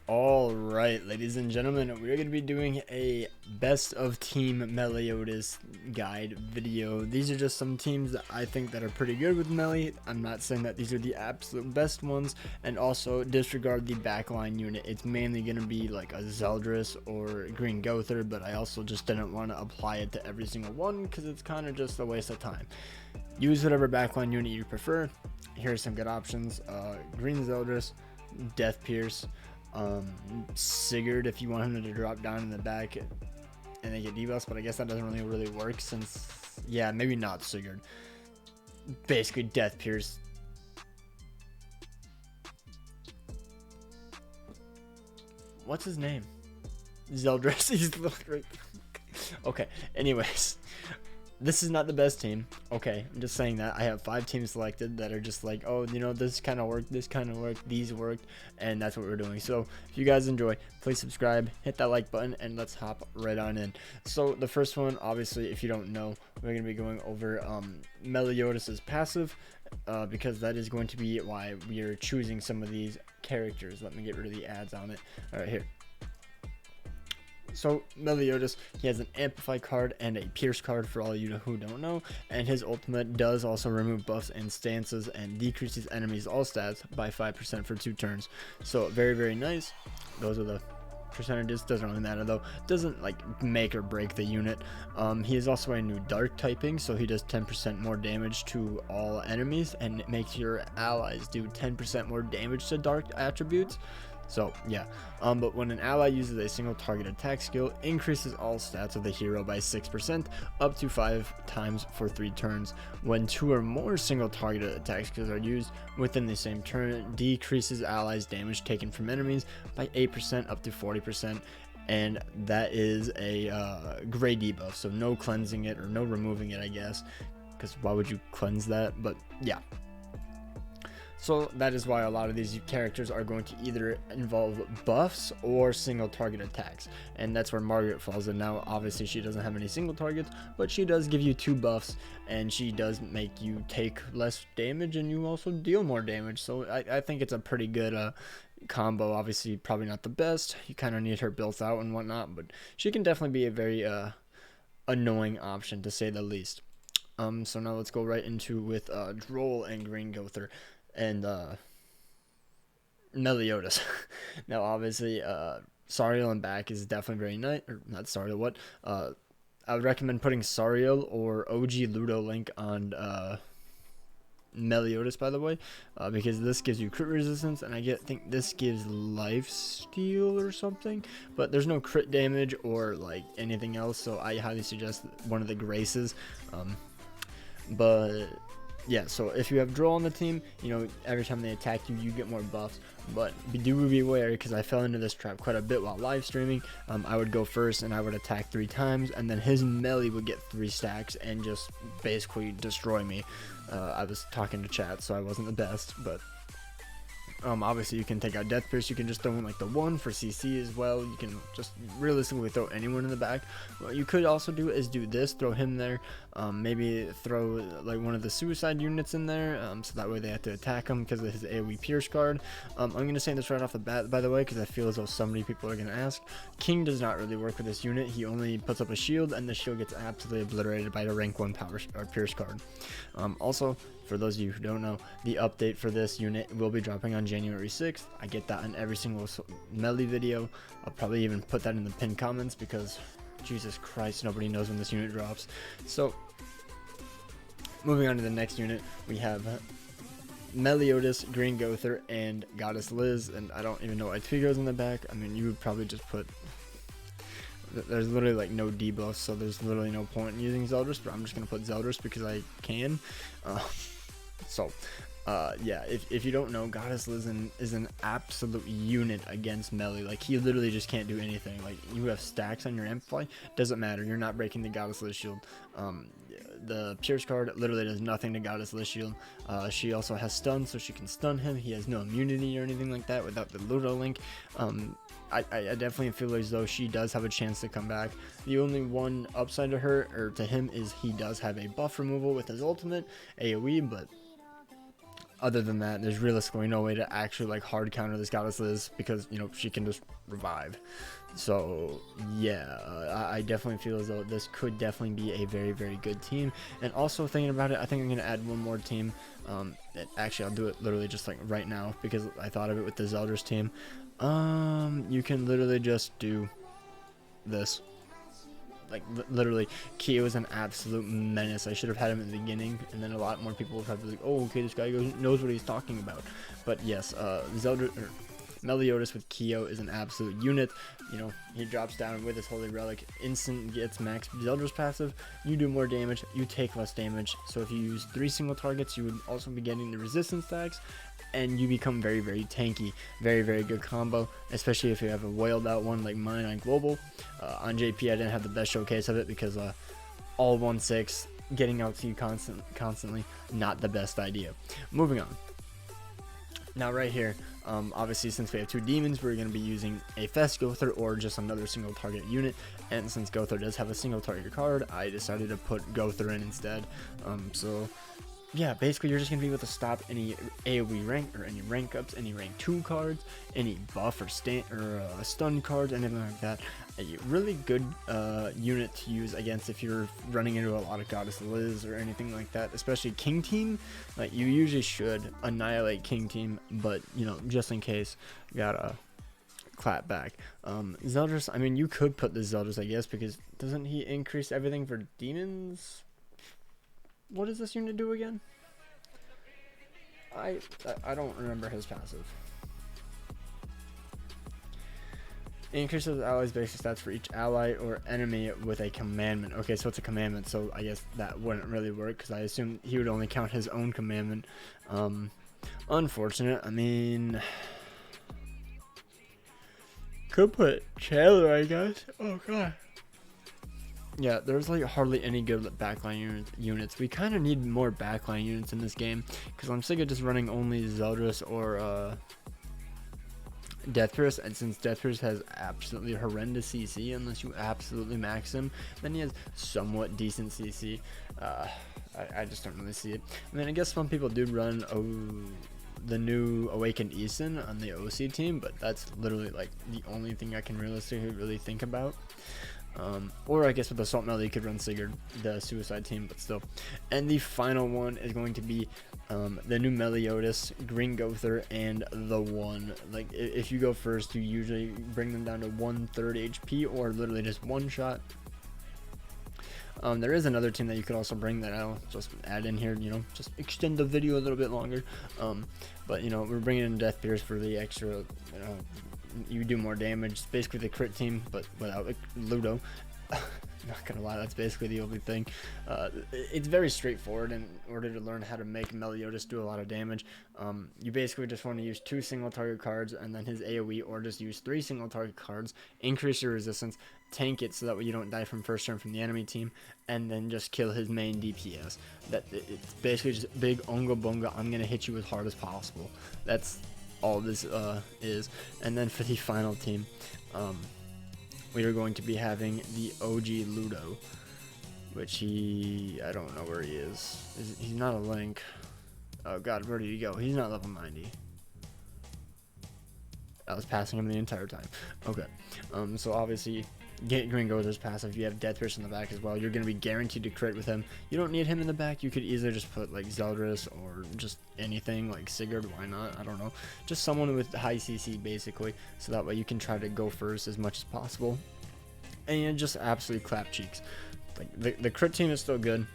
All right, ladies and gentlemen, we're going to be doing a best of team Meliodas guide video. These are just some teams that I think that are pretty good with Meli. I'm not saying that these are the absolute best ones, and also disregard the backline unit. It's mainly going to be like a Zeldris or Green Gother, but I also just didn't want to apply it to every single one because it's kind of just a waste of time. Use whatever backline unit you prefer. Here are some good options. Green Zeldris, Death Pierce, Sigurd if you want him to drop down in the back and they get debuffs, but I guess that doesn't really work since, yeah, maybe not Sigurd. Basically Death Pierce. What's his name? Zeldris. He's right. Okay, anyways, this is not the best team. Okay, I'm just saying that. I have 5 teams selected that are just like, oh, you know, this kind of worked, this kind of worked, these worked, and that's what we're doing. So if you guys enjoy, please subscribe, hit that like button, and let's hop right on in. So the first one, obviously, if you don't know, we're going to be going over Meliodas' passive, because that is going to be why we are choosing some of these characters. Let me get rid of the ads on it. All right, here. So Meliodas, he has an Amplify card and a Pierce card for all you who don't know, and his ultimate does also remove buffs and stances and decreases enemies all stats by 5% for 2 turns. So very nice. Those are the percentages. Doesn't really matter though. Doesn't like make or break the unit. He is also a new dark typing, so he does 10% more damage to all enemies, and it makes your allies do 10% more damage to dark attributes. So yeah, but when an ally uses a single target attack skill, increases all stats of the hero by 6%, up to 5 times for 3 turns. When 2 or more single targeted attack skills are used within the same turn, decreases allies' damage taken from enemies by 8% up to 40%. And that is a gray debuff, so no cleansing it or no removing it, I guess, because why would you cleanse that? But yeah. So that is why a lot of these characters are going to either involve buffs or single target attacks, and that's where Margaret falls in. Now obviously she doesn't have any single targets, but she does give you 2 buffs, and she does make you take less damage and you also deal more damage. So I think it's a pretty good combo. Obviously probably not the best, you kind of need her built out and whatnot, but she can definitely be a very annoying option to say the least. So now let's go right into with Droll and Green Gother and Meliodas. Now obviously Sariel and back is definitely very nice, or not Sariel, what I would recommend putting Sariel or OG Ludo Link on Meliodas, by the way, because this gives you crit resistance, and I think this gives life steal or something, but there's no crit damage or like anything else, so I highly suggest one of the graces. But yeah, so if you have Droll on the team, you know, every time they attack you, you get more buffs. But do be aware, because I fell into this trap quite a bit while live streaming. I would go first and I would attack 3 times, and then his melee would get 3 stacks and just basically destroy me. I was talking to chat, so I wasn't the best, but obviously you can take out Death Pierce. You can just throw in like the 1 for CC as well. You can just realistically throw anyone in the back. What you could also do is do this, throw him there, maybe throw like one of the suicide units in there, so that way they have to attack him because of his AoE Pierce card. I'm going to say this right off the bat, by the way, because I feel as though so many people are going to ask. King does not really work with this unit. He only puts up a shield, and the shield gets absolutely obliterated by the rank 1 power or Pierce card. Also, for those of you who don't know, the update for this unit will be dropping on January 6th. I get that in every single melee video. I'll probably even put that in the pinned comments because Jesus Christ, nobody knows when this unit drops. So moving on to the next unit, we have Meliodas, Green Gother, and Goddess Liz, and I don't even know why Twigo's in the back. I mean, you would probably just put, there's literally like no debuffs, so there's literally no point in using Zeldris, but I'm just gonna put Zeldris because I can. Yeah, if you don't know, Goddess Liz is an absolute unit against melee. Like, he literally just can't do anything. Like, you have stacks on your Amplify, doesn't matter, you're not breaking the Goddess Liz shield. The Pierce card literally does nothing to Goddess Liz shield. She also has stun, so she can stun him. He has no immunity or anything like that without the Ludo Link. I definitely feel as though she does have a chance to come back. The only one upside to her, or to him, is he does have a buff removal with his ultimate AoE, but other than that, there's realistically no way to actually like hard counter this goddess Liz, because you know she can just revive. So yeah, I definitely feel as though this could definitely be a very, very good team. And also thinking about it, I think I'm gonna add one more team. Actually, I'll do it literally just like right now, because I thought of it with the Zeldris team. You can literally just do this. Like literally, Kyo is an absolute menace. I should have had him at the beginning, and then a lot more people would have been like, "Oh, okay, this guy knows what he's talking about." But yes, Meliodas with Kyo is an absolute unit. You know, he drops down with his holy relic, instant gets max Zeldris passive. You do more damage, you take less damage. So if you use 3 single targets, you would also be getting the resistance stacks, and you become very, very tanky. Very, very good combo, especially if you have a whaled out one like mine on global. On JP, I didn't have the best showcase of it because all 1/6 getting out to you constantly, not the best idea. Moving on. Now right here, obviously since we have 2 demons, we're going to be using a Fest Gother or just another single target unit. And since Gother does have a single target card, I decided to put Gother in instead. So yeah, basically you're just going to be able to stop any AoE rank or any rank ups, any rank 2 cards, any buff or stun cards, anything like that. A really good unit to use against if you're running into a lot of Goddess Liz or anything like that, especially King Team. Like, you usually should annihilate King Team, but you know, just in case, you gotta clap back. Zeldris, I mean, you could put the Zeldris, I guess, because doesn't he increase everything for demons? What does this unit do again? I don't remember his passive. Increases allies' basic stats for each ally or enemy with a commandment. Okay, so it's a commandment, so I guess that wouldn't really work, because I assume he would only count his own commandment. Unfortunate. I mean, could put Chandler, I guess. Oh god. Yeah, there's like hardly any good backline units. We kind of need more backline units in this game, because I'm sick of just running only Zeldris or Deathpierce, and since Deathpierce has absolutely horrendous CC unless you absolutely max him, then he has somewhat decent CC. I just don't really see it. I mean, I guess some people do run the new Awakened Eason on the OC team, but that's literally like the only thing I can realistically really think about. Or I guess with Assault Melee you could run Sigurd, the Suicide team, but still. And the final one is going to be the new Meliodas, Green Gother, and the one. Like, if you go first, you usually bring them down to 1/3 HP or literally just one shot. There is another team that you could also bring that I'll just add in here, you know, just extend the video a little bit longer. But you know, we're bringing in Deathpierce for the extra, you do more damage. It's basically the crit team, but without Ludo. Not gonna lie, that's basically the only thing. It's very straightforward in order to learn how to make Meliodas do a lot of damage. You basically just want to use 2 single target cards and then his AoE, or just use 3 single target cards, increase your resistance, tank it so that way you don't die from first turn from the enemy team, and then just kill his main DPS. It's basically just big Unga Bunga, I'm gonna hit you as hard as possible. That's all this is. And then for the final team, we are going to be having the OG Ludo, which I don't know where he is. He's not a Link. Oh god, where did he go? He's not level 90. I was passing him the entire time. Okay, so obviously, get Green Gother's passive. You have Deathpierce in the back as well. You're going to be guaranteed to crit with him. You don't need him in the back. You could either just put like Zeldris or just anything like Sigurd. Why not? I don't know. Just someone with high CC basically, so that way you can try to go first as much as possible. And you just absolutely clap cheeks. Like the crit team is still good.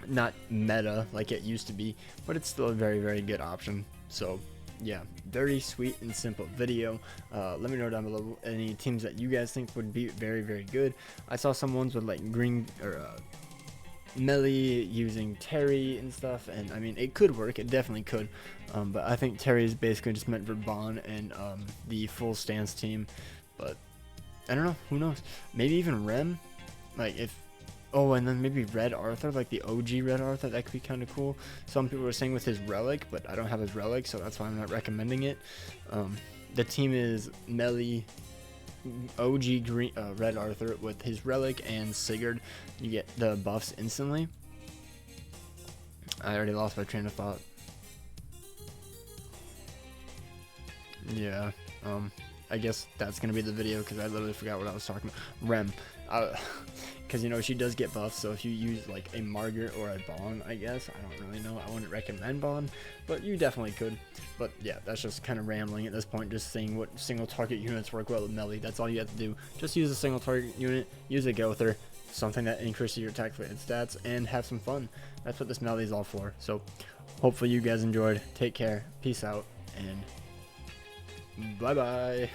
Not meta like it used to be, but it's still a very, very good option. So yeah, very sweet and simple video. Let me know down below any teams that you guys think would be very, very good. I saw some ones with like green or Melee using Terry and stuff, and I mean, it could work, it definitely could, but I think Terry is basically just meant for Bon and the full stance team. But I don't know, who knows, maybe even Rem, like if and then maybe Red Arthur, like the OG Red Arthur, that could be kind of cool. Some people were saying with his relic, but I don't have his relic, so that's why I'm not recommending it. The team is Melee, OG Red Arthur with his relic and Sigurd. You get the buffs instantly. I already lost my train of thought. Yeah. I guess that's gonna be the video because I literally forgot what I was talking about. Rem. Because you know she does get buffs, so if you use like a Margaret or a Bond, I guess, I don't really know, I wouldn't recommend Bond, but you definitely could. But yeah, that's just kind of rambling at this point, just seeing what single target units work well with Melee. That's all you have to do. Just use a single target unit, use a Gother, something that increases your attack and stats, and have some fun. That's what this Melee is all for. So hopefully you guys enjoyed. Take care, peace out, and bye bye.